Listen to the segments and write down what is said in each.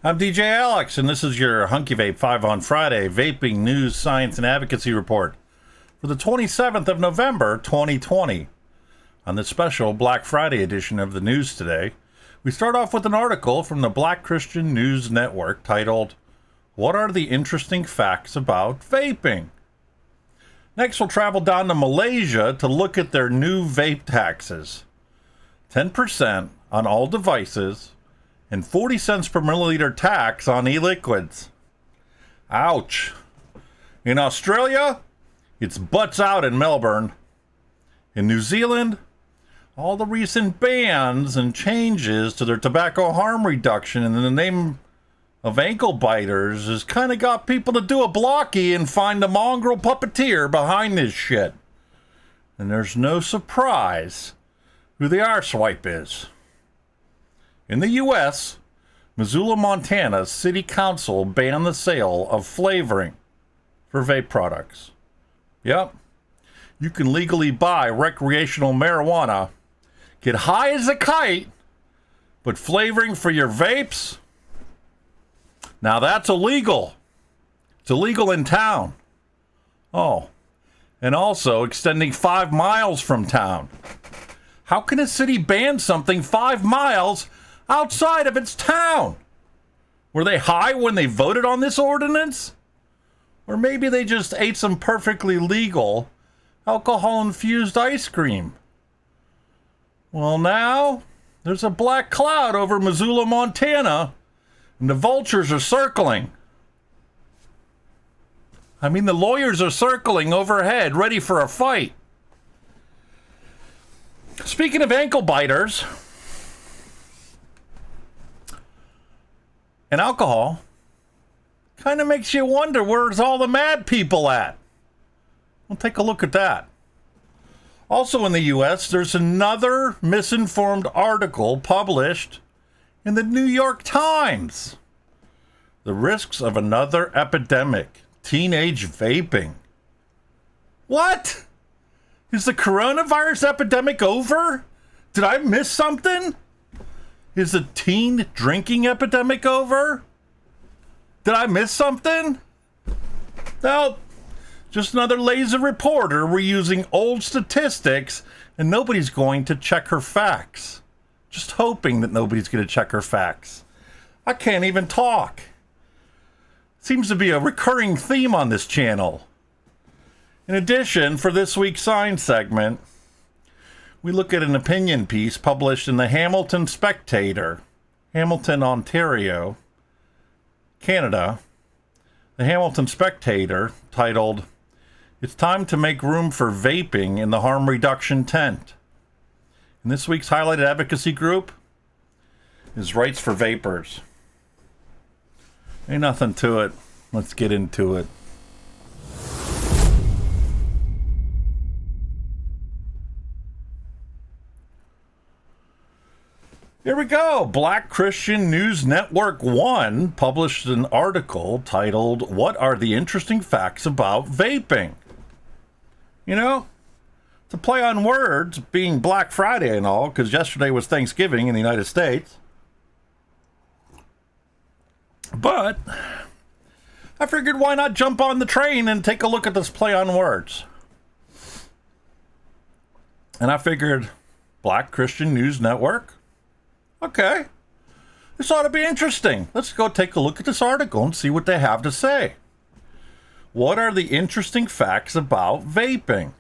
I'm DJ Alex, and this is your Hunky Vape 5 on Friday Vaping News, Science, and Advocacy Report for the 27th of November, 2020. On this special Black Friday edition of the news today, we start off with an article from the Black Christian News Network titled, "What are the interesting facts about vaping?" Next, we'll travel down to Malaysia to look at their new vape taxes. 10% on all devices and 40 cents per milliliter tax on e-liquids. Ouch. In Australia, it's butts out in Melbourne. In New Zealand, all the recent bans and changes to their tobacco harm reduction in the name of ankle biters has kind of got people to do a blocky and find a mongrel puppeteer behind this shit. And there's no surprise who the arswipe is. In the U.S., Missoula, Montana City Council banned the sale of flavoring for vape products. Yep, you can legally buy recreational marijuana, get high as a kite, but flavoring for your vapes? Now that's illegal. It's illegal in town. Oh, and also extending 5 miles from town. How can a city ban something 5 miles outside of its town? Were they high when they voted on this ordinance? Or maybe they just ate some perfectly legal alcohol-infused ice cream. Well, now there's a black cloud over Missoula, Montana, and the vultures are circling. I mean, the lawyers are circling overhead, ready for a fight. Speaking of ankle biters and alcohol, kind of makes you wonder, where's all the mad people at? We'll take a look at that. Also in the U.S., there's another misinformed article published in the New York Times. The Risks of Another Epidemic, Teenage Vaping. What? Is the coronavirus epidemic over? Did I miss something? Is the teen drinking epidemic over? Did I miss something? No, just another lazy reporter reusing old statistics, and nobody's going to check her facts. Just hoping that nobody's going to check her facts. I can't even talk. Seems to be a recurring theme on this channel. In addition, for this week's Science segment, we look at an opinion piece published in the Hamilton Spectator, Hamilton, Ontario, Canada. The Hamilton Spectator, titled, "It's Time to Make Room for Vaping in the Harm Reduction Tent." And this week's highlighted advocacy group is Rights for Vapers. Ain't nothing to it. Let's get into it. Here we go. Black Christian News Network 1 published an article titled, "What are the interesting facts about vaping?" You know, to play on words, being Black Friday and all, because yesterday was Thanksgiving in the United States. But I figured, why not jump on the train and take a look at this play on words? And I figured, Black Christian News Network? Okay, this ought to be interesting. Let's go take a look at this article and see what they have to say. What are the interesting facts about vaping?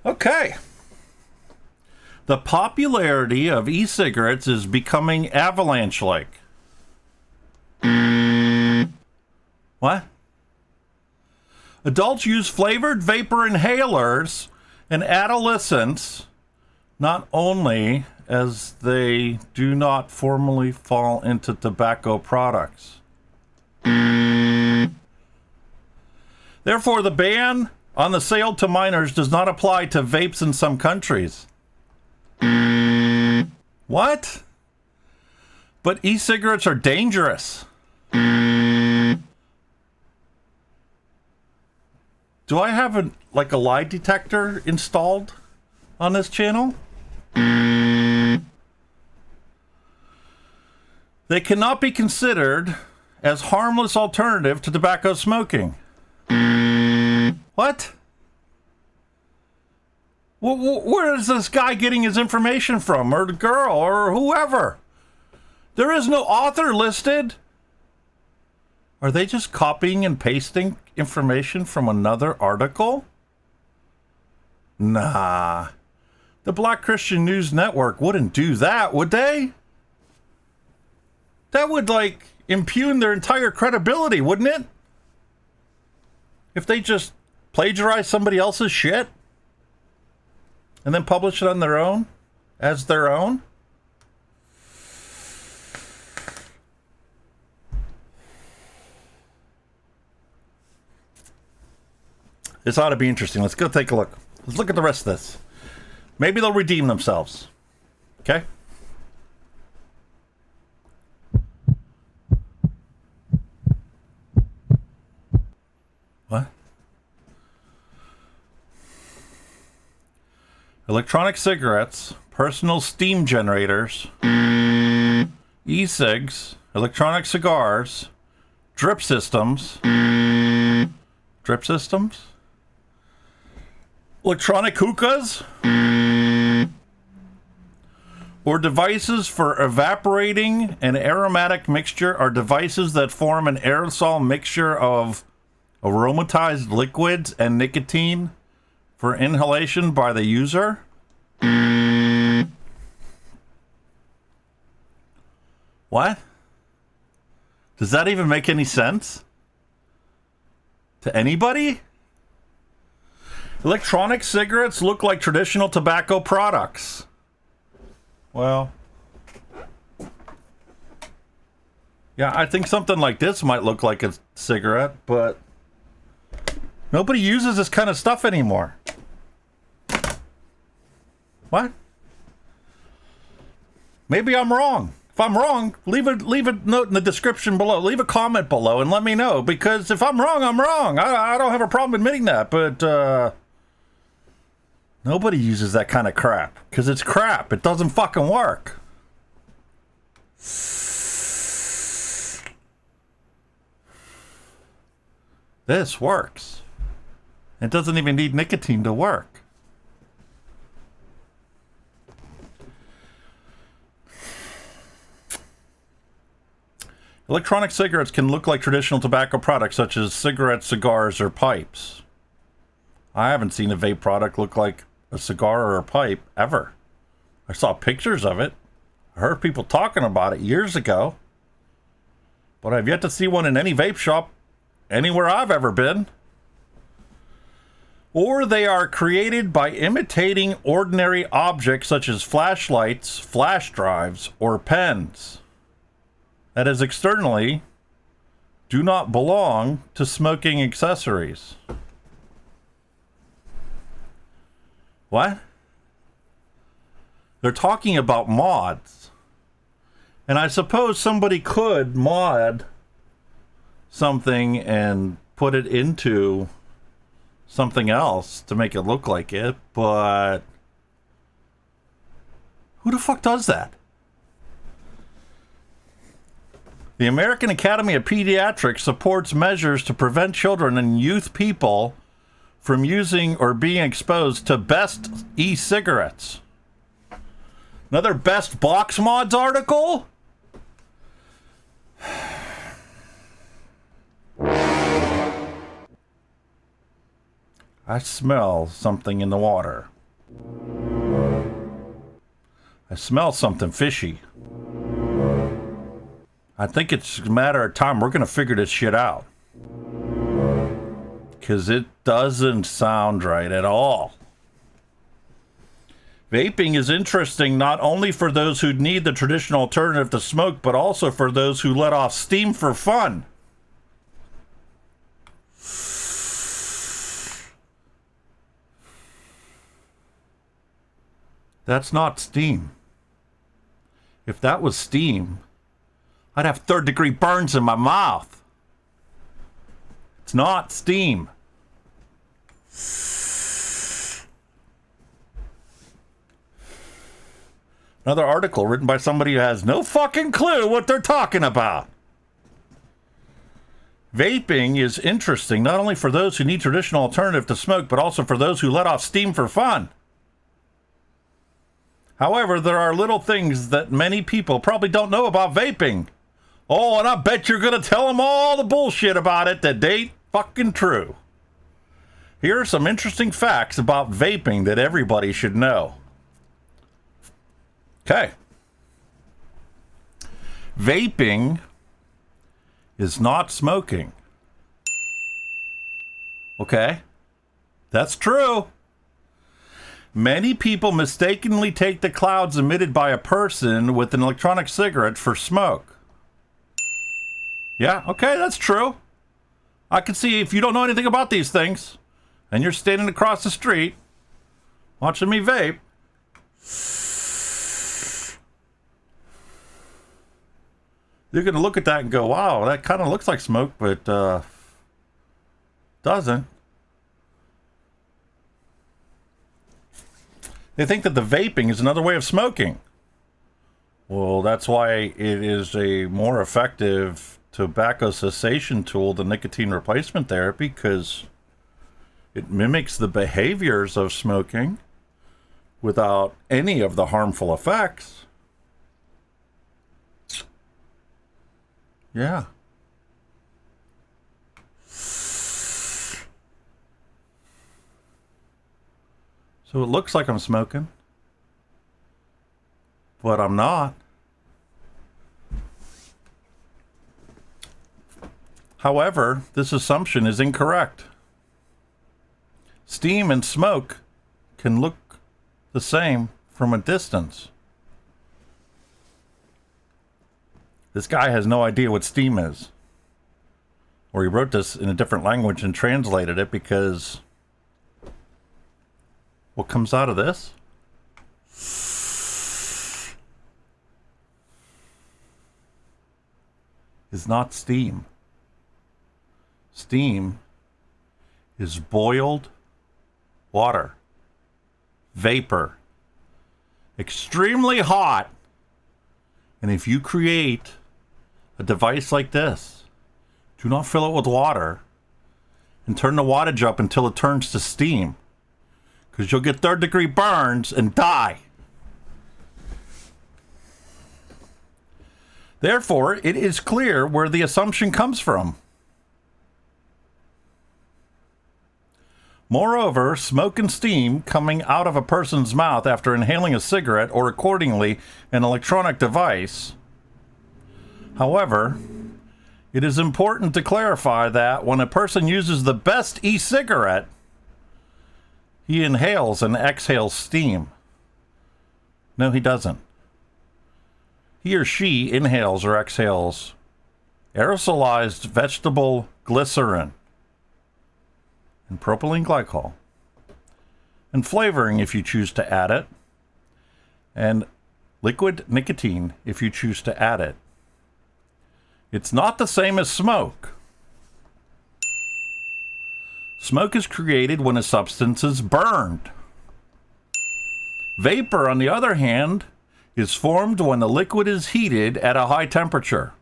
Okay. The popularity of e-cigarettes is becoming avalanche-like. What? Adults use flavored vapor inhalers and adolescents not only as they do not formally fall into tobacco products. Therefore, the ban on the sale to minors does not apply to vapes in some countries. What? But e-cigarettes are dangerous. Do I have a lie detector installed on this channel? They cannot be considered as harmless alternative to tobacco smoking. What? Where is this guy getting his information from, or the girl, or whoever? There is no author listed. Are they just copying and pasting information from another article? Nah. The Black Christian News Network wouldn't do that, would they? That would, impugn their entire credibility, wouldn't it? If they just plagiarize somebody else's shit and then publish it on their own, as their own. This ought to be interesting. Let's go take a look. Let's look at the rest of this. Maybe they'll redeem themselves. Okay? What? Electronic cigarettes, personal steam generators, e-cigs, electronic cigars, drip systems, electronic hookahs, or devices for evaporating an aromatic mixture are devices that form an aerosol mixture of aromatized liquids and nicotine for inhalation by the user. What? Does that even make any sense? To anybody? Electronic cigarettes look like traditional tobacco products. Well, yeah, I think something like this might look like a cigarette, but nobody uses this kind of stuff anymore. What? Maybe I'm wrong. If I'm wrong, leave a note in the description below. Leave a comment below and let me know. Because if I'm wrong, I'm wrong. I don't have a problem admitting that. But nobody uses that kind of crap. Because it's crap. It doesn't fucking work. This works. It doesn't even need nicotine to work. Electronic cigarettes can look like traditional tobacco products such as cigarettes, cigars, or pipes. I haven't seen a vape product look like a cigar or a pipe ever. I saw pictures of it. I heard people talking about it years ago. But I've yet to see one in any vape shop anywhere I've ever been. Or they are created by imitating ordinary objects such as flashlights, flash drives, or pens. That is, externally, do not belong to smoking accessories. What? They're talking about mods. And I suppose somebody could mod something and put it into something else to make it look like it, but who the fuck does that? The American Academy of Pediatrics supports measures to prevent children and youth people from using or being exposed to best e-cigarettes. Another best box mods article? I smell something in the water. I smell something fishy. I think it's a matter of time. We're going to figure this shit out. Because it doesn't sound right at all. Vaping is interesting not only for those who need the traditional alternative to smoke, but also for those who let off steam for fun. That's not steam. If that was steam, I'd have third-degree burns in my mouth. It's not steam. Another article written by somebody who has no fucking clue what they're talking about. Vaping is interesting not only for those who need traditional alternative to smoke, but also for those who let off steam for fun. However, there are little things that many people probably don't know about vaping. Oh, and I bet you're going to tell them all the bullshit about it that ain't fucking true. Here are some interesting facts about vaping that everybody should know. Okay. Vaping is not smoking. Okay? That's true. Many people mistakenly take the clouds emitted by a person with an electronic cigarette for smoke. Yeah, okay, that's true. I can see if you don't know anything about these things, and you're standing across the street watching me vape, you're going to look at that and go, wow, that kind of looks like smoke, but doesn't. They think that the vaping is another way of smoking. Well, that's why it is a more effective tobacco cessation tool than nicotine replacement therapy, because it mimics the behaviors of smoking without any of the harmful effects. Yeah. So it looks like I'm smoking, but I'm not. However, this assumption is incorrect. Steam and smoke can look the same from a distance. This guy has no idea what steam is. Or he wrote this in a different language and translated it, because what comes out of this is not steam. Steam is boiled water, vapor, extremely hot. And if you create a device like this, do not fill it with water and turn the wattage up until it turns to steam, because you'll get third-degree burns and die. Therefore, it is clear where the assumption comes from. Moreover, smoke and steam coming out of a person's mouth after inhaling a cigarette or accordingly an electronic device. However, it is important to clarify that when a person uses the best e-cigarette, he inhales and exhales steam. No, he doesn't. He or she inhales or exhales aerosolized vegetable glycerin and propylene glycol, and flavoring if you choose to add it, and liquid nicotine if you choose to add it. It's not the same as smoke. Smoke is created when a substance is burned. Vapor, on the other hand, is formed when the liquid is heated at a high temperature.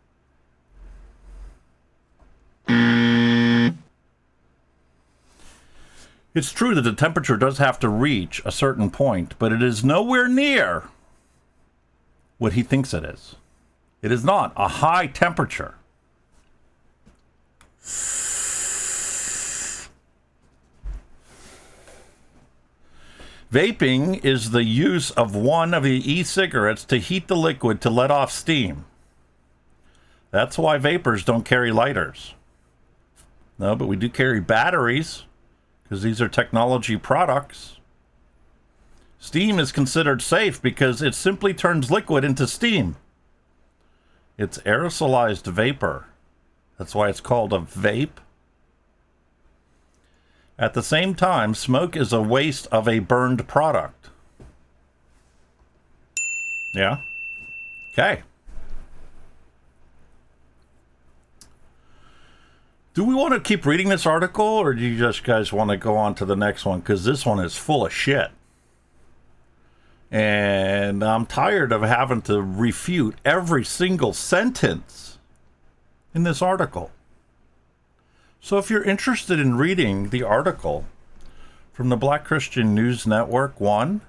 It's true that the temperature does have to reach a certain point, but it is nowhere near what he thinks it is. It is not a high temperature. Vaping is the use of one of the e-cigarettes to heat the liquid to let off steam. That's why vapers don't carry lighters. No, but we do carry batteries, because these are technology products. Steam is considered safe because it simply turns liquid into steam. It's aerosolized vapor. That's why it's called a vape. At the same time, smoke is a waste of a burned product. Yeah? Okay. Do we want to keep reading this article, or do you just guys want to go on to the next one? Because this one is full of shit. And I'm tired of having to refute every single sentence in this article. So if you're interested in reading the article from the Black Christian News Network 1,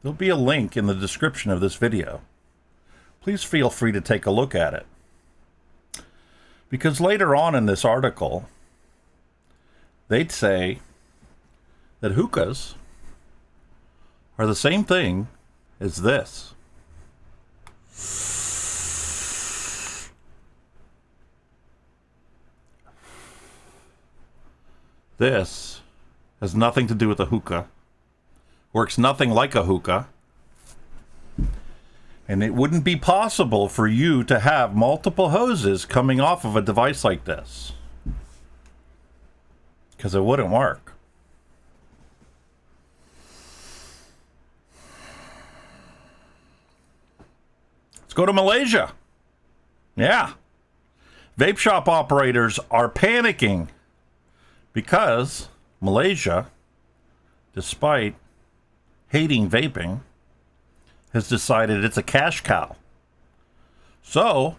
there'll be a link in the description of this video. Please feel free to take a look at it. Because later on in this article, they'd say that hookahs are the same thing as this. This has nothing to do with a hookah. Works nothing like a hookah. And it wouldn't be possible for you to have multiple hoses coming off of a device like this, because it wouldn't work. Let's go to Malaysia. Yeah. Vape shop operators are panicking because Malaysia, despite hating vaping, has decided it's a cash cow. So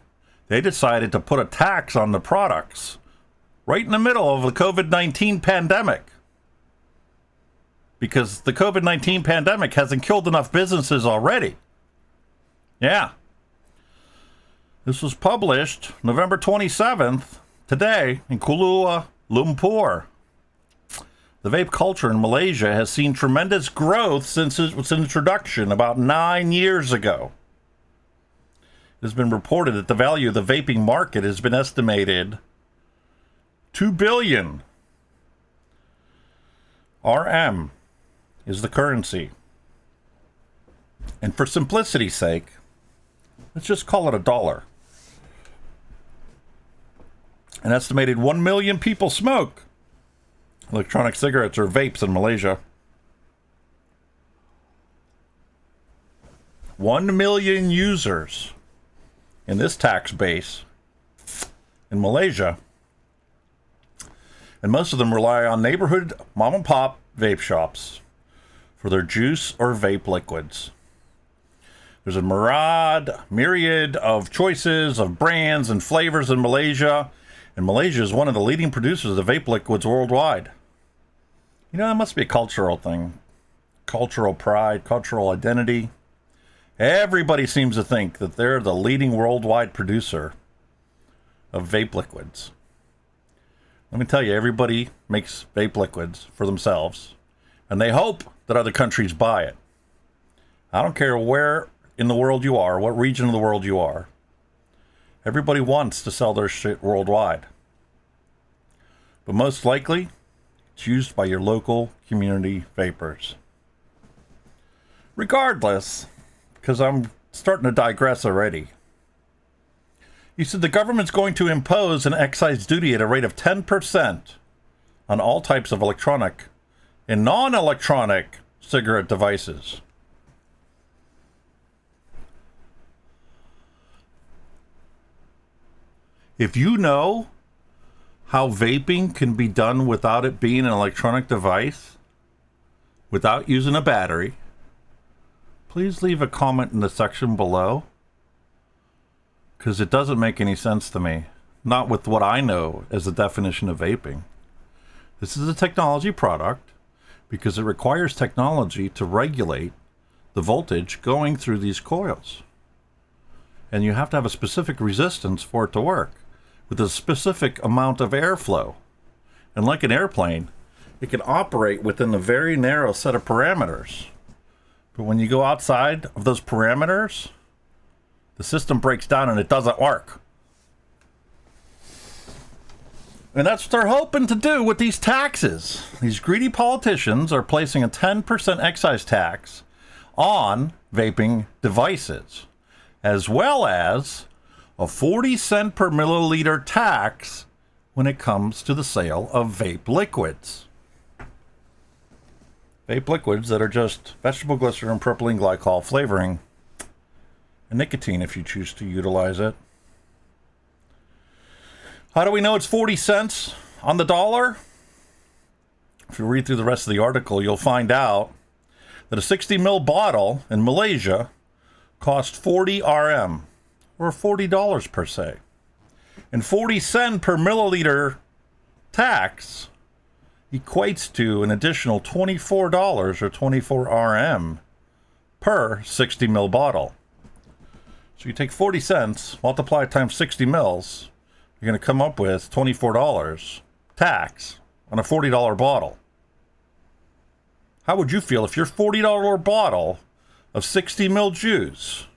they decided to put a tax on the products right in the middle of the COVID-19 pandemic, because the COVID-19 pandemic hasn't killed enough businesses already. Yeah. This was published November 27th, today, in Kuala Lumpur. The vape culture in Malaysia has seen tremendous growth since its introduction about 9 years ago. It has been reported that the value of the vaping market has been estimated 2 billion. RM is the currency. And for simplicity's sake, let's just call it a dollar. An estimated 1 million people smoke electronic cigarettes or vapes in Malaysia. 1 million users in this tax base in Malaysia. And most of them rely on neighborhood mom and pop vape shops for their juice or vape liquids. There's a myriad of choices of brands and flavors in Malaysia. And Malaysia is one of the leading producers of vape liquids worldwide. You know, that must be a cultural thing. Cultural pride, cultural identity. Everybody seems to think that they're the leading worldwide producer of vape liquids. Let me tell you, everybody makes vape liquids for themselves, and they hope that other countries buy it. I don't care where in the world you are, what region of the world you are. Everybody wants to sell their shit worldwide. But most likely, it's used by your local community vapers. Regardless, because I'm starting to digress already. You said the government's going to impose an excise duty at a rate of 10% on all types of electronic and non-electronic cigarette devices. If you know how vaping can be done without it being an electronic device, without using a battery, please leave a comment in the section below, because it doesn't make any sense to me. Not with what I know as the definition of vaping. This is a technology product because it requires technology to regulate the voltage going through these coils. And you have to have a specific resistance for it to work, with a specific amount of airflow. And like an airplane, it can operate within a very narrow set of parameters. But when you go outside of those parameters, the system breaks down and it doesn't work. And that's what they're hoping to do with these taxes. These greedy politicians are placing a 10% excise tax on vaping devices, as well as a 40-cent per milliliter tax when it comes to the sale of vape liquids. Vape liquids that are just vegetable glycerin, propylene glycol flavoring, and nicotine if you choose to utilize it. How do we know it's 40 cents on the dollar? If you read through the rest of the article, you'll find out that a 60 ml bottle in Malaysia cost 40 RM, or $40 per se. And 40 cents per milliliter tax equates to an additional $24 or 24 RM per 60 ml bottle. So you take 40 cents, multiply it times 60 mils, you're going to come up with $24 tax on a $40 bottle. How would you feel if your $40 bottle of 60 ml juice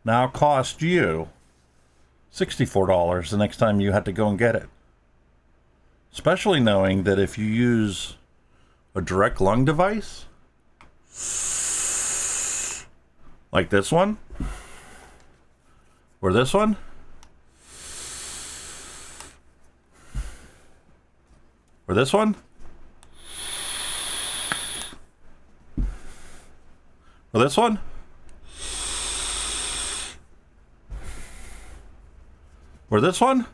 now cost you $64 the next time you had to go and get it? Especially knowing that if you use a direct lung device, like this one, or this one, or this one, or this one, or this one,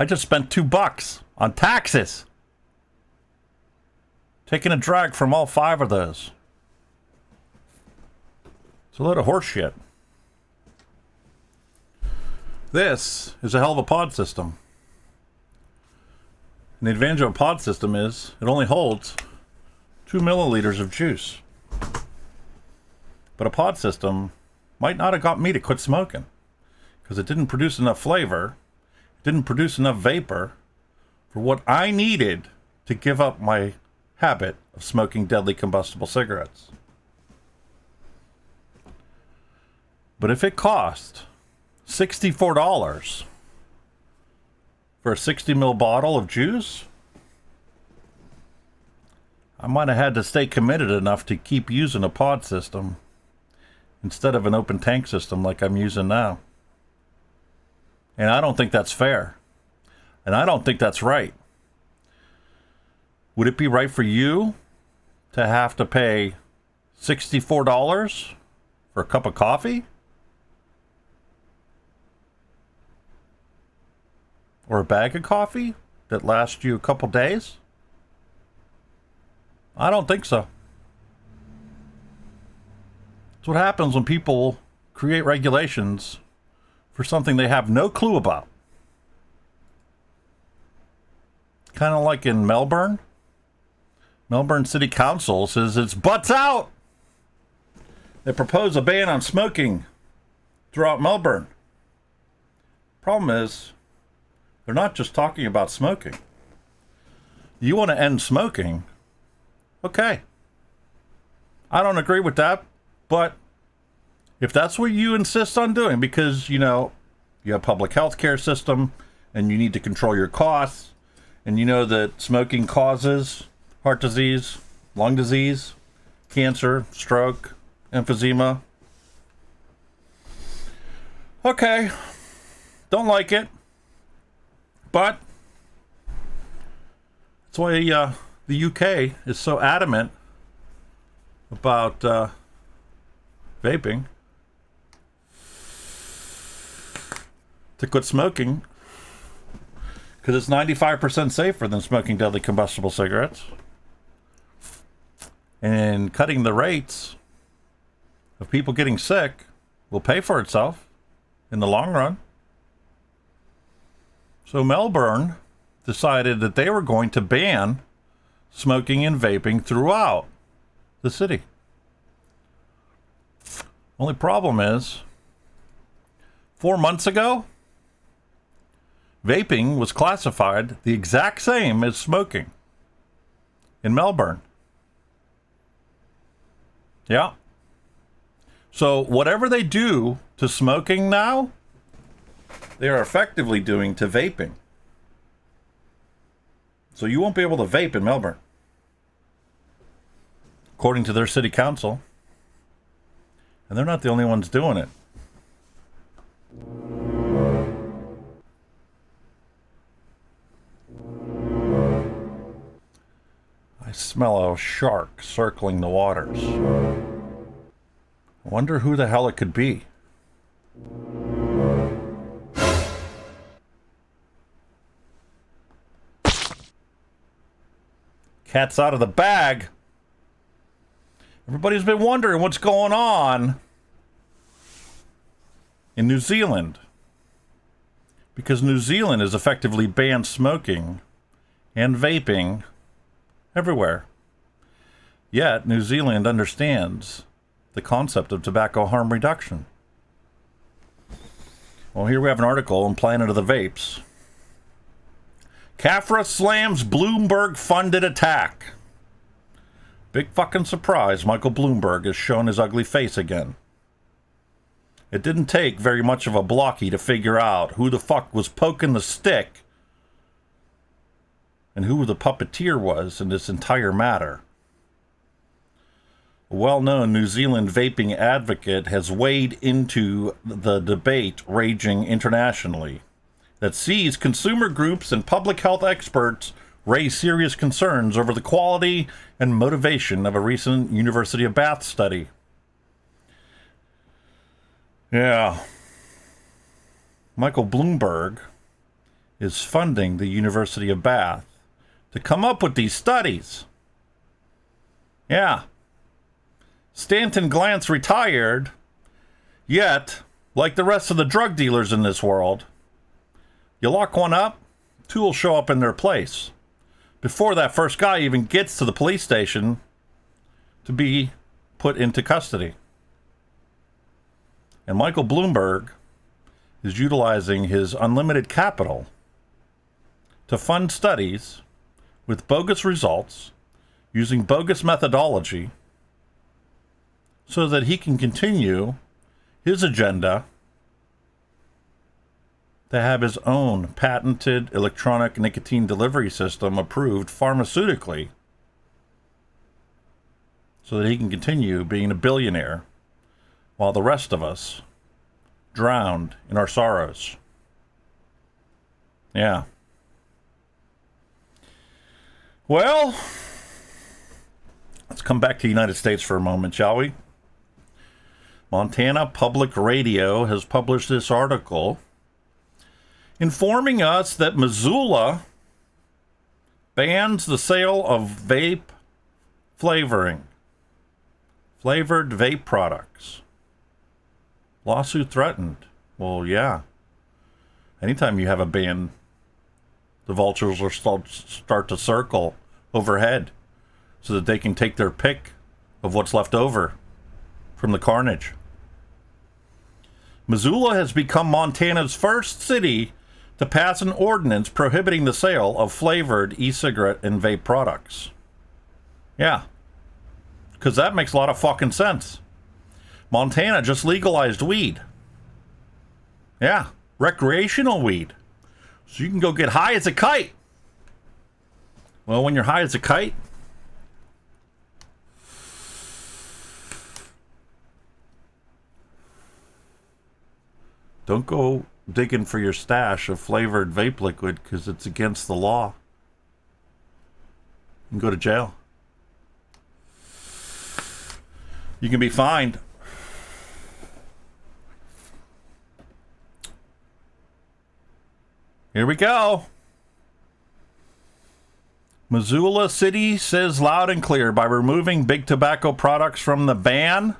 I just spent $2 on taxes. Taking a drag from all 5 of those. It's a load of horse shit. This is a hell of a pod system. And the advantage of a pod system is it only holds 2 milliliters of juice. But a pod system might not have got me to quit smoking because it didn't produce enough flavor, it didn't produce enough vapor for what I needed to give up my habit of smoking deadly combustible cigarettes. But if it cost $64 for a 60 ml bottle of juice, I might have had to stay committed enough to keep using a pod system instead of an open tank system like I'm using now. And I don't think that's fair. And I don't think that's right. Would it be right for you to have to pay $64 for a cup of coffee? Or a bag of coffee that lasts you a couple days? I don't think so. It's what happens when people create regulations for something they have no clue about. Kind of like in Melbourne. Melbourne City Council says it's butts out. They propose a ban on smoking throughout Melbourne. Problem is, they're not just talking about smoking. You want to end smoking? Okay. I don't agree with that, but if that's what you insist on doing, because, you know, you have public health care system and you need to control your costs, and you know that smoking causes heart disease, lung disease, cancer, stroke, emphysema. Okay. Don't like it. But that's why the UK is so adamant about vaping to quit smoking, because it's 95% safer than smoking deadly combustible cigarettes. And cutting the rates of people getting sick will pay for itself in the long run. So Melbourne decided that they were going to ban smoking and vaping throughout the city. Only problem is, 4 months ago, vaping was classified the exact same as smoking in Melbourne. Yeah. So whatever they do to smoking now, they are effectively doing to vaping. So you won't be able to vape in Melbourne, according to their city council. And they're not the only ones doing it. I smell a shark circling the waters. I wonder who the hell it could be. Cat's out of the bag. Everybody's been wondering what's going on in New Zealand, because New Zealand has effectively banned smoking and vaping everywhere. Yet, New Zealand understands the concept of tobacco harm reduction. Well, here we have an article on Planet of the Vapes. CAPHRA slams Bloomberg-funded attack. Big fucking surprise, Michael Bloomberg has shown his ugly face again. It didn't take very much of a blocky to figure out who the fuck was poking the stick and who the puppeteer was in this entire matter. A well-known New Zealand vaping advocate has weighed into the debate raging internationally that sees consumer groups and public health experts raise serious concerns over the quality and motivation of a recent University of Bath study. Yeah. Michael Bloomberg is funding the University of Bath to come up with these studies. Yeah. Stanton Glantz retired, yet, like the rest of the drug dealers in this world, you lock one up, two will show up in their place before that first guy even gets to the police station to be put into custody. And Michael Bloomberg is utilizing his unlimited capital to fund studies with bogus results using bogus methodology so that he can continue his agenda to have his own patented electronic nicotine delivery system approved pharmaceutically so that he can continue being a billionaire while the rest of us drowned in our sorrows. Yeah. Well, let's come back to the United States for a moment, shall we? Montana Public Radio has published this article informing us that Missoula bans the sale of vape flavored vape products. Lawsuit threatened. Well, yeah. Anytime you have a ban, the vultures will start to circle overhead so that they can take their pick of what's left over from the carnage. Missoula has become Montana's first city to pass an ordinance prohibiting the sale of flavored e-cigarette and vape products. Yeah. Because that makes a lot of fucking sense. Montana just legalized weed. Yeah. Recreational weed. So you can go get high as a kite. Well, when you're high as a kite, don't go digging for your stash of flavored vape liquid because it's against the law. You can go to jail. You can be fined. Here we go. Missoula City says loud and clear by removing big tobacco products from the ban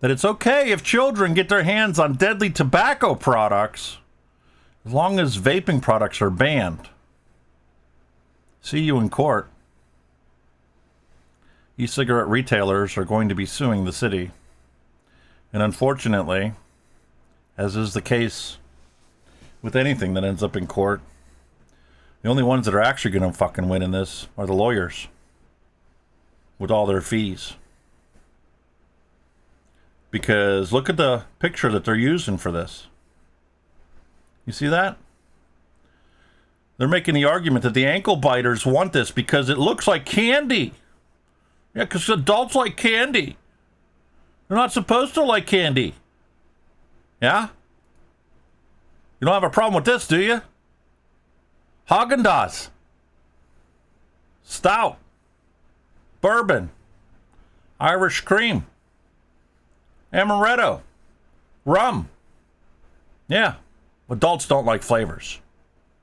that it's okay if children get their hands on deadly tobacco products as long as vaping products are banned. See you in court. E-cigarette retailers are going to be suing the city. And unfortunately, as is the case with anything that ends up in court, the only ones that are actually going to fucking win in this are the lawyers with all their fees. Because look at the picture that they're using for this. You see that? They're making the argument that the ankle biters want this because it looks like candy. Yeah, because adults like candy. They're not supposed to like candy. Yeah? You don't have a problem with this, do you? Haagen-Dazs. Stout. Bourbon. Irish cream. Amaretto. Rum. Yeah. Adults don't like flavors.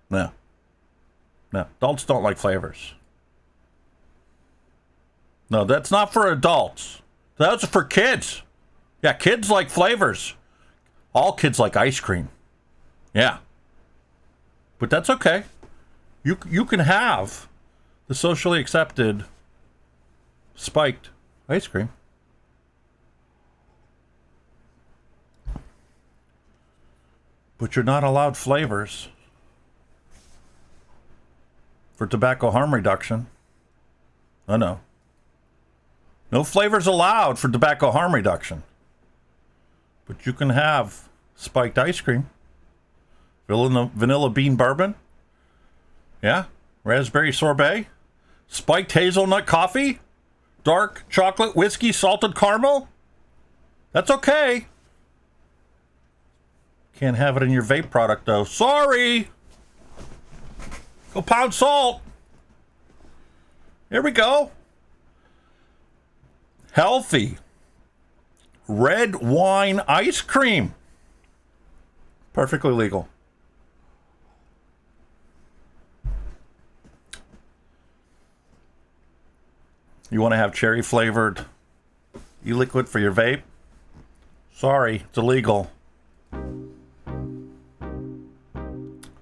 No. No. Adults don't like flavors. No, that's not for adults. That's for kids. Yeah, kids like flavors. All kids like ice cream. Yeah. But that's okay. You can have the socially accepted spiked ice cream. But you're not allowed flavors for tobacco harm reduction. Oh, no. No flavors allowed for tobacco harm reduction. But you can have spiked ice cream, vanilla bean bourbon, yeah, raspberry sorbet, spiked hazelnut coffee, dark chocolate whiskey, salted caramel. That's okay. Can't have it in your vape product, though. Sorry. Go pound salt. Here we go. Healthy red wine ice cream. Perfectly legal. You want to have cherry flavored e-liquid for your vape? Sorry, it's illegal.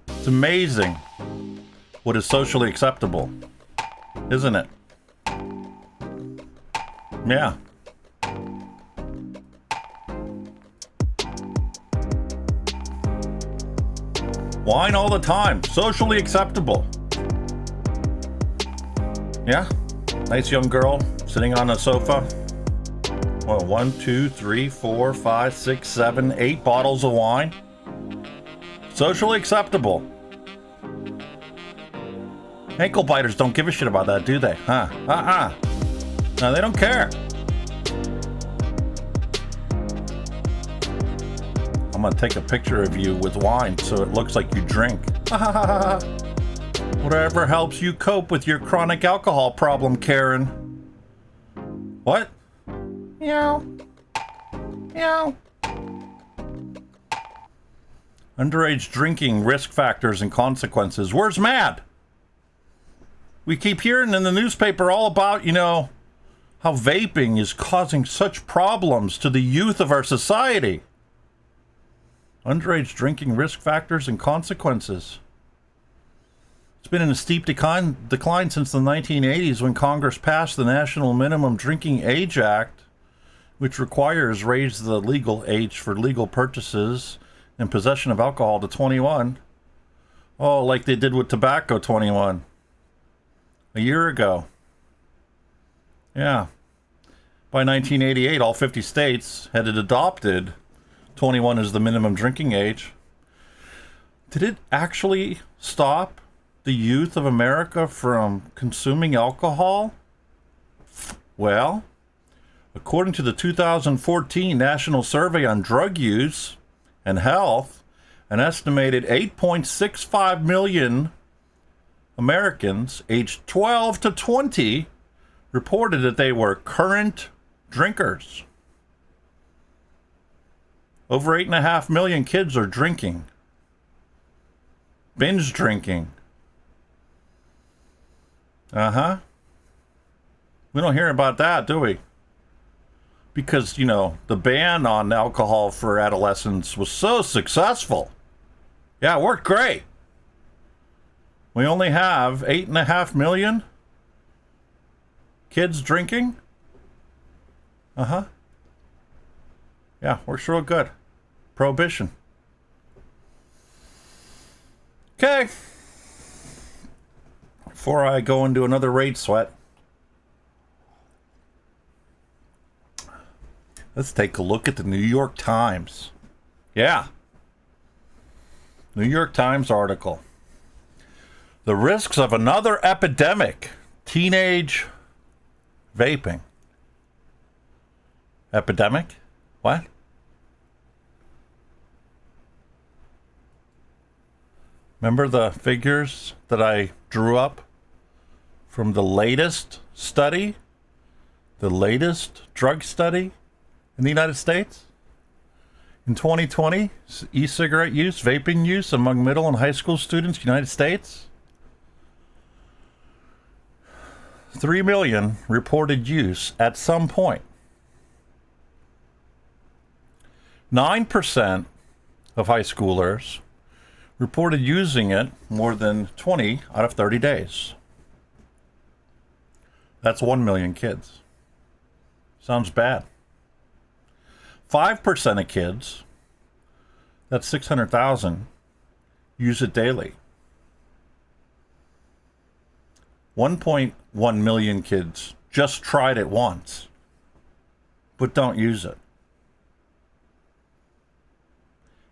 It's amazing what is socially acceptable, isn't it? Yeah. Wine all the time, socially acceptable. Yeah. Nice young girl sitting on a sofa. Well, 1, 2, 3, 4, 5, 6, 7, 8 bottles of wine. Socially acceptable. Ankle biters don't give a shit about that, do they? Huh? No, they don't care. I'm gonna take a picture of you with wine so it looks like you drink. Whatever helps you cope with your chronic alcohol problem, Karen. What? Meow. Meow. Underage drinking risk factors and consequences. Where's Matt? We keep hearing in the newspaper all about, how vaping is causing such problems to the youth of our society. Underage drinking risk factors and consequences. It's been in a steep decline since the 1980s when Congress passed the National Minimum Drinking Age Act, which requires raise the legal age for legal purchases and possession of alcohol to 21. Oh, like they did with tobacco, 21. A year ago. Yeah. By 1988, all 50 states had adopted 21 as the minimum drinking age. Did it actually stop the youth of America from consuming alcohol? Well, according to the 2014 National Survey on Drug Use and Health, an estimated 8.65 million Americans aged 12 to 20 reported that they were current drinkers. Over 8.5 million kids are drinking. Binge drinking. We don't hear about that, do we? Because, the ban on alcohol for adolescents was so successful. Yeah, it worked great. We only have 8.5 million kids drinking. Yeah, works real good. Prohibition. Okay. Before I go into another raid sweat, let's take a look at the New York Times. Yeah. New York Times article. The risks of another epidemic. Teenage vaping. Epidemic? What? Remember the figures that I drew up from the latest study? The latest drug study in the United States? In 2020, e-cigarette use, vaping use among middle and high school students in the United States? 3 million reported use at some point. 9% of high schoolers reported using it more than 20 out of 30 days. That's 1 million kids. Sounds bad. 5% of kids, that's 600,000, use it daily. 1.1 million kids just tried it once, but don't use it.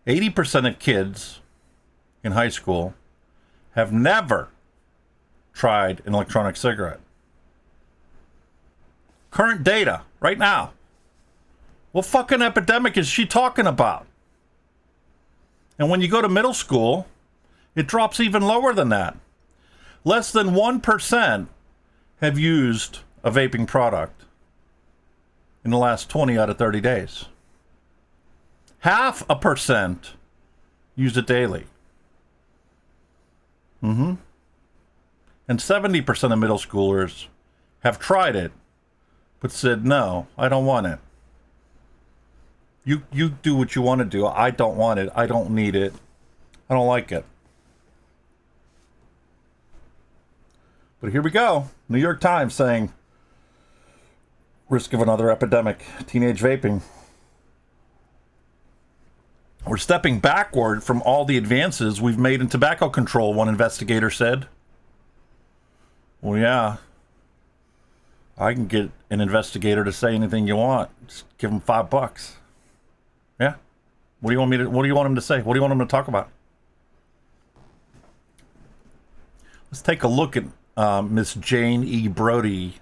80% of kids in high school have never tried an electronic cigarette. Current data, right now. What fucking epidemic is she talking about? And when you go to middle school, it drops even lower than that. Less than 1% have used a vaping product in the last 20 out of 30 days. 0.5% use it daily. And 70% of middle schoolers have tried it, but said, no, I don't want it. You do what you want to do. I don't want it. I don't need it. I don't like it. But here we go. New York Times saying, risk of another epidemic, teenage vaping. We're stepping backward from all the advances we've made in tobacco control, one investigator said. Well, yeah. I can get an investigator to say anything you want. Just give them $5. Yeah. What do you want him to say? What do you want him to talk about? Let's take a look at Miss Jane E. Brody.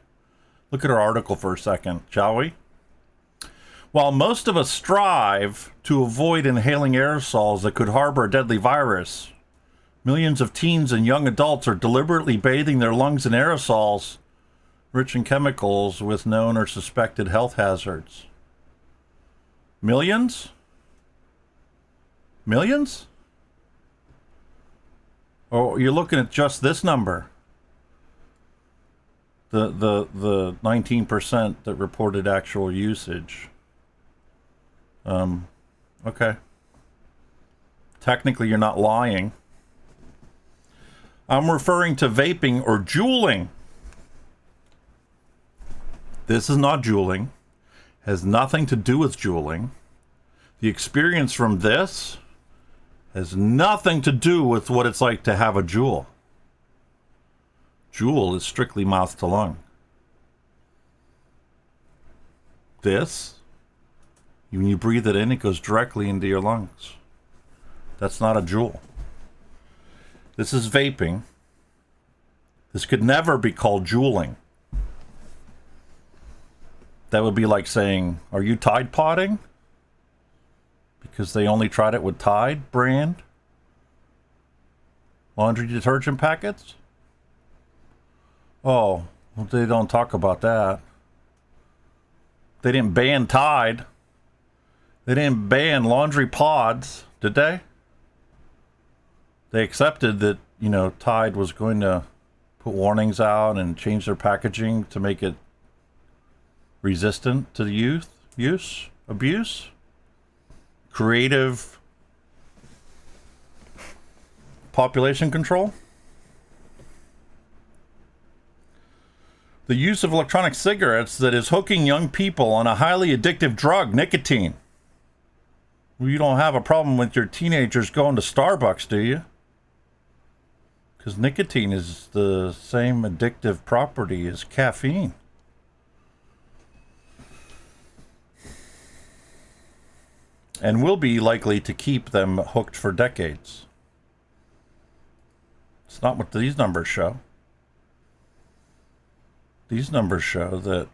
Look at her article for a second, shall we? While most of us strive to avoid inhaling aerosols that could harbor a deadly virus, millions of teens and young adults are deliberately bathing their lungs in aerosols rich in chemicals with known or suspected health hazards. Millions? Millions? Or you're looking at just this number? The 19% that reported actual usage. Okay. Technically, you're not lying. I'm referring to vaping or juuling. This is not juuling. Has nothing to do with juuling. The experience from this has nothing to do with what it's like to have a juul. Juul is strictly mouth to lung. This, when you breathe it in, it goes directly into your lungs. That's not a juul. This is vaping. This could never be called juuling. That would be like saying, are you Tide Podding? Because they only tried it with Tide brand laundry detergent packets? Oh, well, they don't talk about that. They didn't ban Tide. They didn't ban laundry pods, did they? They accepted that, Tide was going to put warnings out and change their packaging to make it resistant to the abuse, creative population control. The use of electronic cigarettes that is hooking young people on a highly addictive drug, nicotine. Well, you don't have a problem with your teenagers going to Starbucks, do you? Because nicotine is the same addictive property as caffeine. And will be likely to keep them hooked for decades. It's not what these numbers show. These numbers show that,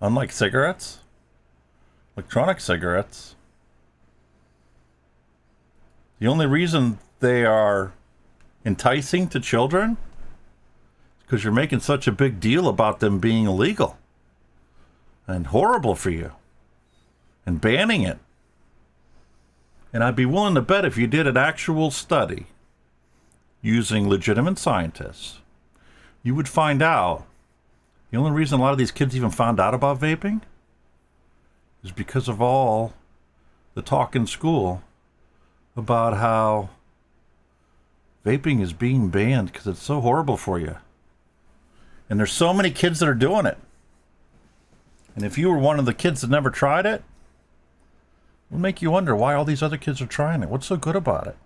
unlike cigarettes, electronic cigarettes, the only reason they are enticing to children is because you're making such a big deal about them being illegal and horrible for you and banning it. And I'd be willing to bet if you did an actual study using legitimate scientists, you would find out The only reason a lot of these kids even found out about vaping is because of all the talk in school about how vaping is being banned because it's so horrible for you. And there's so many kids that are doing it. And if you were one of the kids that never tried it, it would make you wonder why all these other kids are trying it. What's so good about it?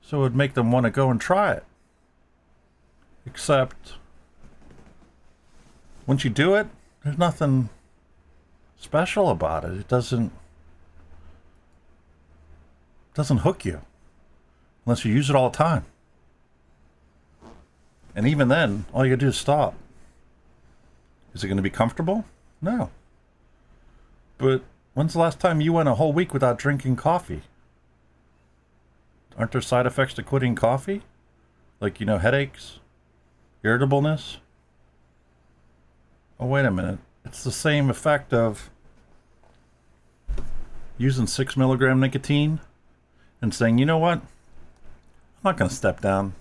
So it would make them want to go and try it. Except, once you do it, there's nothing special about it. It doesn't hook you unless you use it all the time. And even then, all you gotta do is stop. Is it going to be comfortable? No. But when's the last time you went a whole week without drinking coffee? Aren't there side effects to quitting coffee? Like, headaches, irritableness? Oh, wait a minute. It's the same effect of using 6 milligram nicotine and saying, you know what? I'm not going to step down.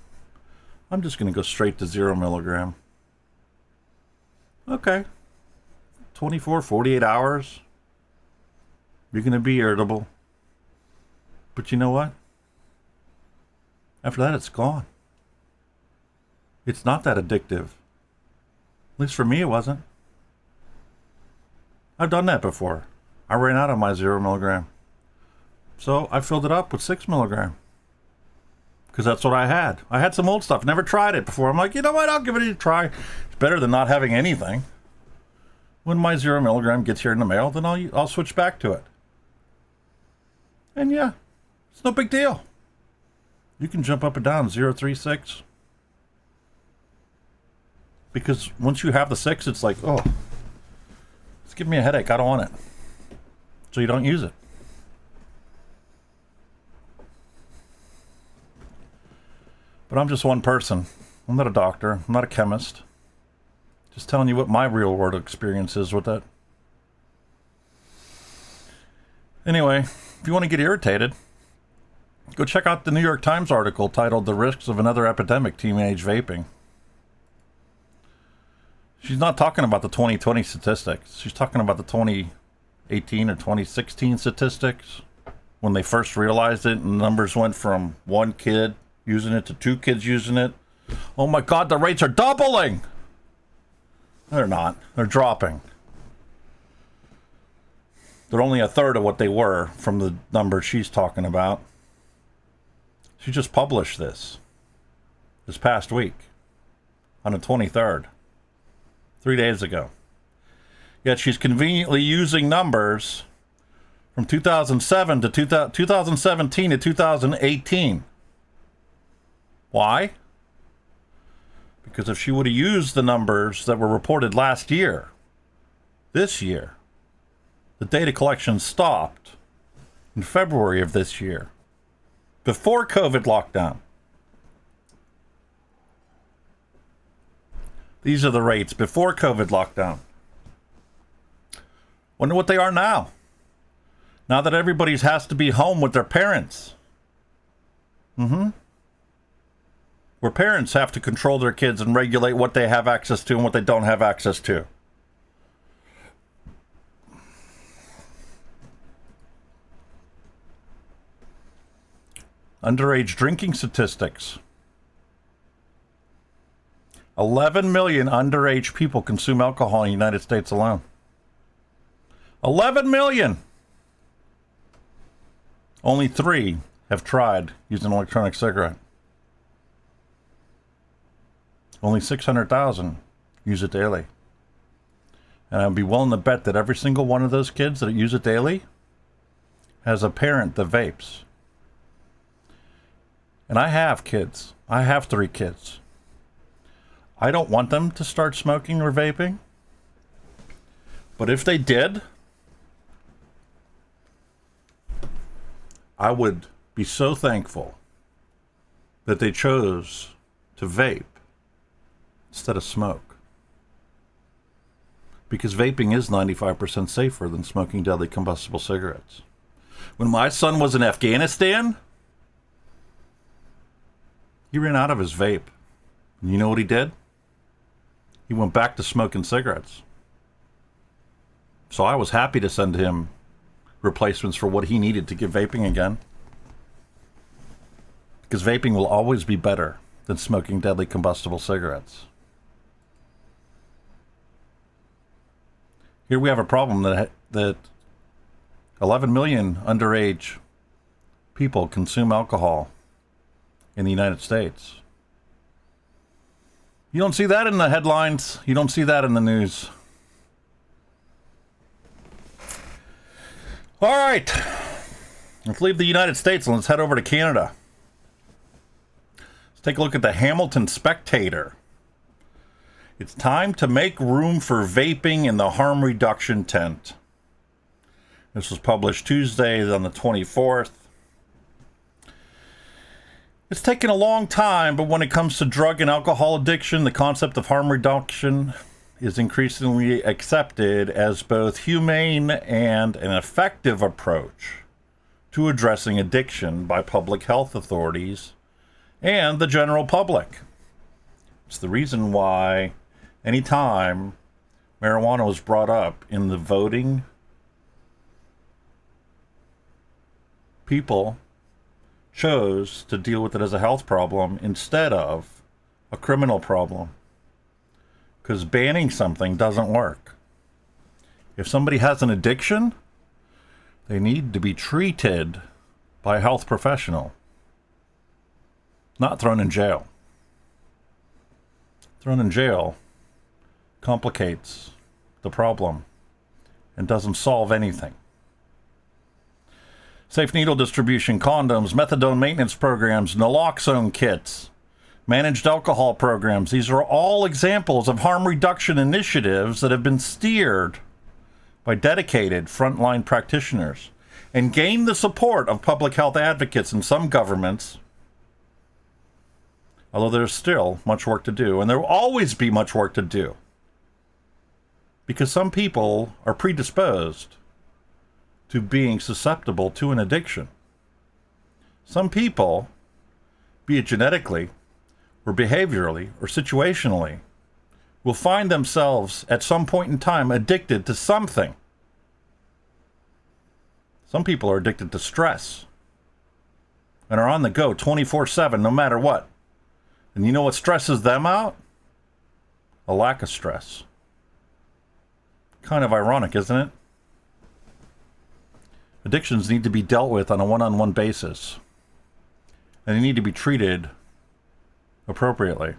I'm just going to go straight to 0 milligram. Okay. 24, 48 hours. You're going to be irritable. But you know what? After that, it's gone. It's not that addictive. At least for me, it wasn't. I've done that before. I ran out of my 0 milligram. So I filled it up with 6 milligram. Because that's what I had. I had some old stuff. Never tried it before. I'm like, you know what? I'll give it a try. It's better than not having anything. When my 0 milligram gets here in the mail, then I'll switch back to it. And yeah, it's no big deal. You can jump up and down 0.36. Because once you have the 6, it's like, oh, it's giving me a headache. I don't want it. So you don't use it. But I'm just one person. I'm not a doctor. I'm not a chemist. Just telling you what my real world experience is with it. Anyway, if you want to get irritated, go check out the New York Times article titled The Risks of Another Epidemic, Teenage Vaping. She's not talking about the 2020 statistics. She's talking about the 2018 or 2016 statistics. When they first realized it and the numbers went from 1 kid using it to 2 kids using it. Oh my God, the rates are doubling! They're not. They're dropping. They're only a third of what they were from the number she's talking about. She just published this past week on the 23rd, 3 days ago. Yet she's conveniently using numbers from 2007 to 2017 to 2018. Why? Because if she would have used the numbers that were reported last year, this year, the data collection stopped in February of this year, before COVID lockdown. These are the rates before COVID lockdown. Wonder what they are now. Now that everybody has to be home with their parents. Where parents have to control their kids and regulate what they have access to and what they don't have access to. Underage drinking statistics. 11 million underage people consume alcohol in the United States alone. 11 million! Only 3 have tried using an electronic cigarette. Only 600,000 use it daily. And I'd be willing to bet that every single one of those kids that use it daily has a parent that vapes. And I have kids. I have 3 kids. I don't want them to start smoking or vaping. But if they did, I would be so thankful that they chose to vape instead of smoke. Because vaping is 95% safer than smoking deadly combustible cigarettes. When my son was in Afghanistan, he ran out of his vape. And you know what he did? He went back to smoking cigarettes. So I was happy to send him replacements for what he needed to get vaping again. Because vaping will always be better than smoking deadly combustible cigarettes. Here we have a problem that 11 million underage people consume alcohol in the United States. You don't see that in the headlines. You don't see that in the news. All right. Let's leave the United States and let's head over to Canada. Let's take a look at the Hamilton Spectator. It's time to make room for vaping in the harm reduction tent. This was published Tuesday on the 24th. It's taken a long time, but when it comes to drug and alcohol addiction, the concept of harm reduction is increasingly accepted as both humane and an effective approach to addressing addiction by public health authorities and the general public. It's the reason why anytime marijuana was brought up in the voting, people chose to deal with it as a health problem instead of a criminal problem. Because banning something doesn't work. If somebody has an addiction, they need to be treated by a health professional, not thrown in jail. Thrown in jail complicates the problem and doesn't solve anything. Safe needle distribution, condoms, methadone maintenance programs, naloxone kits, managed alcohol programs. These are all examples of harm reduction initiatives that have been steered by dedicated frontline practitioners and gained the support of public health advocates in some governments, although there's still much work to do, and there will always be much work to do. Because some people are predisposed to being susceptible to an addiction. Some people, be it genetically, or behaviorally, or situationally, will find themselves at some point in time addicted to something. Some people are addicted to stress and are on the go 24/7 no matter what. And you know what stresses them out? A lack of stress. Kind of ironic, isn't it? Addictions need to be dealt with on a one-on-one basis. And they need to be treated appropriately.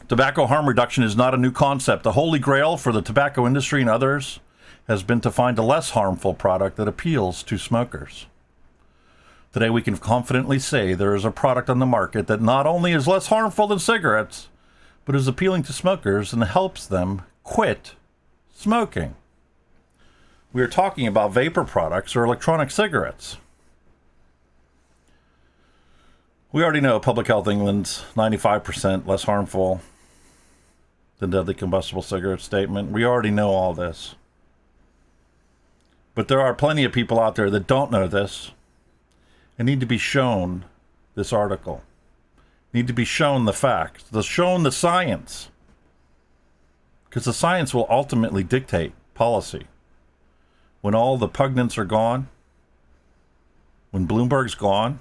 Tobacco harm reduction is not a new concept. The holy grail for the tobacco industry and others has been to find a less harmful product that appeals to smokers. Today we can confidently say there is a product on the market that not only is less harmful than cigarettes, but is appealing to smokers and helps them quit smoking. We are talking about vapor products or electronic cigarettes. We already know Public Health England's 95% less harmful than deadly combustible cigarette statement. We already know all this. But there are plenty of people out there that don't know this and need to be shown this article. Need to be shown the facts, shown the science. Because the science will ultimately dictate policy. When all the pugnates are gone, when Bloomberg's gone,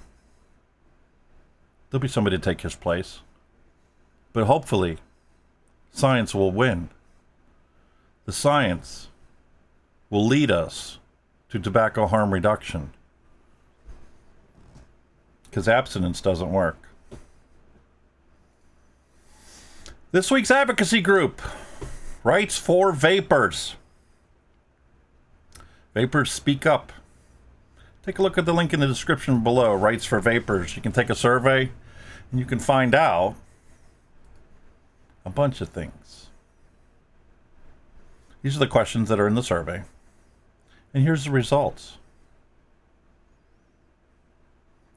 there'll be somebody to take his place. But hopefully, science will win. The science will lead us to tobacco harm reduction. Because abstinence doesn't work. This week's advocacy group, Rights for Vapers. Vapers speak up. Take a look at the link in the description below, Rights for Vapers. You can take a survey and you can find out a bunch of things. These are the questions that are in the survey. And here's the results.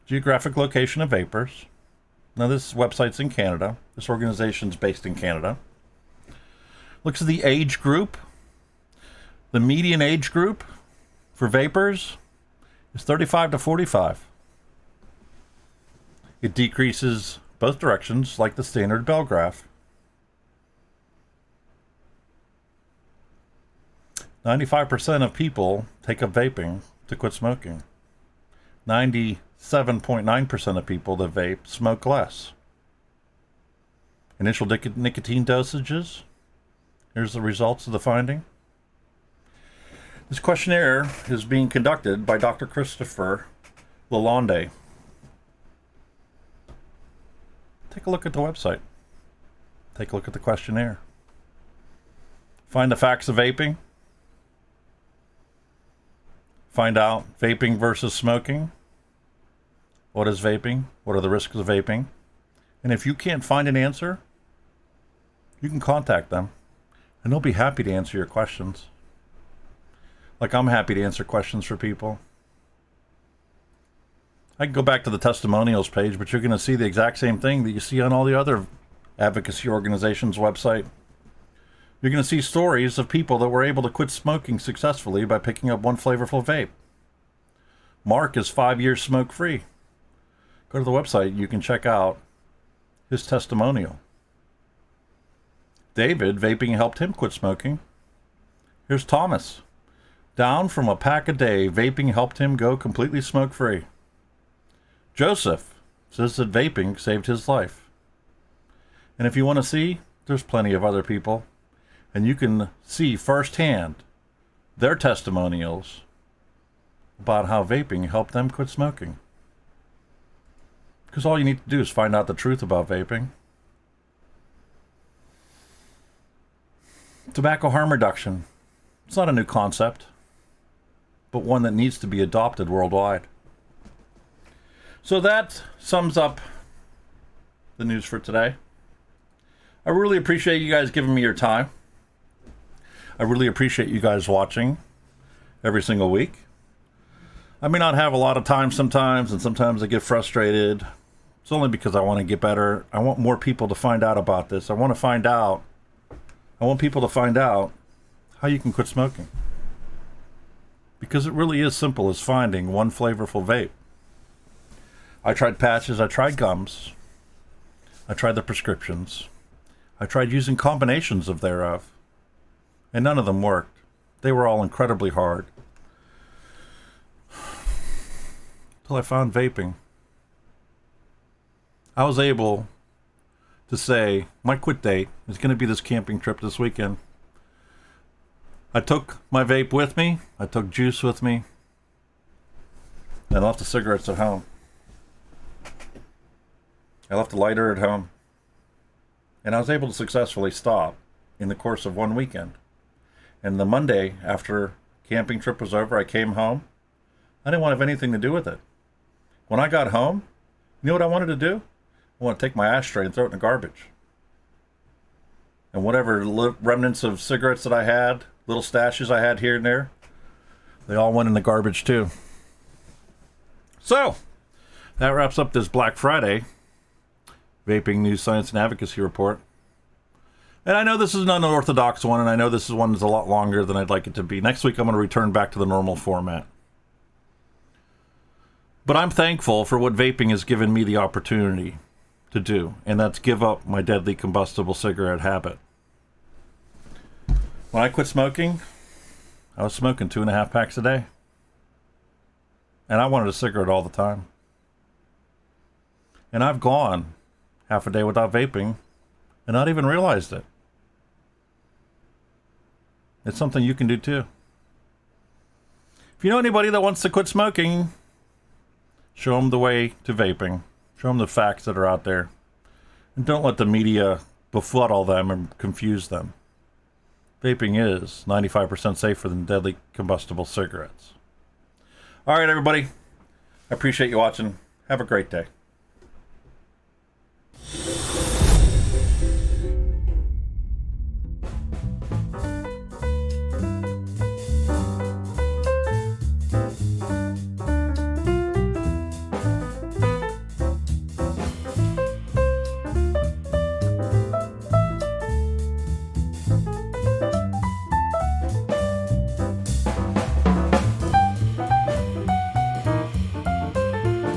Geographic location of vapers. Now this website's in Canada. This organization's based in Canada. Looks at the age group. The median age group for vapers is 35 to 45. It decreases both directions like the standard bell graph. 95% of people take up vaping to quit smoking. 97.9% of people that vape smoke less. Initial nicotine dosages. Here's the results of the finding. This questionnaire is being conducted by Dr. Christopher Lalonde. Take a look at the website. Take a look at the questionnaire. Find the facts of vaping. Find out vaping versus smoking. What is vaping? What are the risks of vaping? And if you can't find an answer, you can contact them, and they'll be happy to answer your questions. Like I'm happy to answer questions for people. I can go back to the testimonials page, but you're going to see the exact same thing that you see on all the other advocacy organizations' website. You're going to see stories of people that were able to quit smoking successfully by picking up one flavorful vape. Mark is 5 years smoke-free. Go to the website, you can check out his testimonial. David, vaping helped him quit smoking. Here's Thomas. Down from a pack a day, vaping helped him go completely smoke-free. Joseph says that vaping saved his life. And if you want to see, there's plenty of other people. And you can see firsthand their testimonials about how vaping helped them quit smoking. Because all you need to do is find out the truth about vaping. Tobacco harm reduction. It's not a new concept, but one that needs to be adopted worldwide. So that sums up the news for today. I really appreciate you guys giving me your time. I really appreciate you guys watching every single week. I may not have a lot of time sometimes, and sometimes I get frustrated. It's only because I want to get better. I want more people to find out about this. I want people to find out how you can quit smoking. Because it really is simple as finding one flavorful vape. I tried patches, I tried gums, I tried the prescriptions, I tried using combinations of thereof, and none of them worked. They were all incredibly hard. Till I found vaping. I was able to say, my quit date is going to be this camping trip this weekend. I took my vape with me, I took juice with me, and I left the cigarettes at home. I left the lighter at home. And I was able to successfully stop in the course of one weekend. And the Monday after camping trip was over, I came home. I didn't want to have anything to do with it. When I got home, you know what I wanted to do? I want to take my ashtray and throw it in the garbage. And whatever remnants of cigarettes that I had, little stashes I had here and there, they all went in the garbage too. So, that wraps up this Black Friday Vaping News, Science, and Advocacy Report. And I know this is an unorthodox one, and I know this is one that's a lot longer than I'd like it to be. Next week, I'm going to return back to the normal format. But I'm thankful for what vaping has given me the opportunity to do, and that's give up my deadly combustible cigarette habit. When I quit smoking, I was smoking 2.5 packs a day. And I wanted a cigarette all the time. And I've gone half a day without vaping and not even realized it. It's something you can do too. If you know anybody that wants to quit smoking, show them the way to vaping. Show them the facts that are out there. And don't let the media befuddle them and confuse them. Vaping is 95% safer than deadly combustible cigarettes. All right, everybody. I appreciate you watching. Have a great day.